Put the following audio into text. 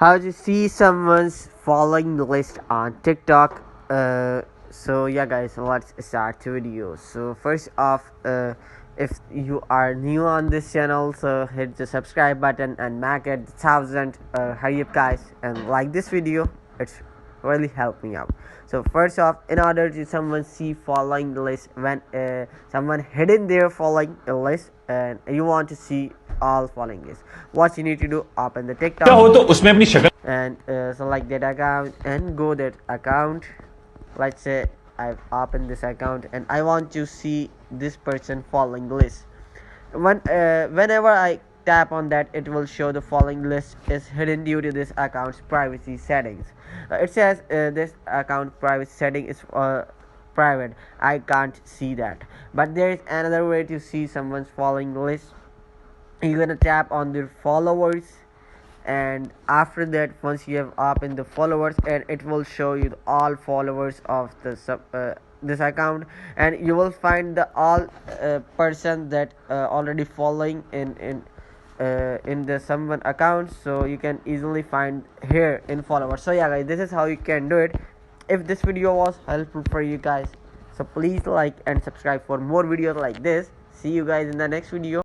how to see someone's following list on TikTok. So yeah, guys, let's start the video. So first off, if you are new on this channel, so hit the subscribe button and make it 1,000. Hurry up, guys, and like this video. It's really help me out. So first off, in order to someone see following list, when someone hidden their following list and you want to see all following list, what you need to do, open the TikTok and select that account and go that account. Let's say I've opened this account and I want to see this person following list. Whenever I tap on that, it will show the following list is hidden due to this account's privacy settings. It says this account privacy setting is private. I can't see that, but there is another way to see someone's following list. You're gonna tap on the followers, and after that, once you have opened the followers, and it will show you all followers of the this account, and you will find the all person that already following in the someone account, so you can easily find here in followers. So yeah, guys, this is how you can do it. If this video was helpful for you guys, so please like and subscribe for more videos like this. See you guys in the next video.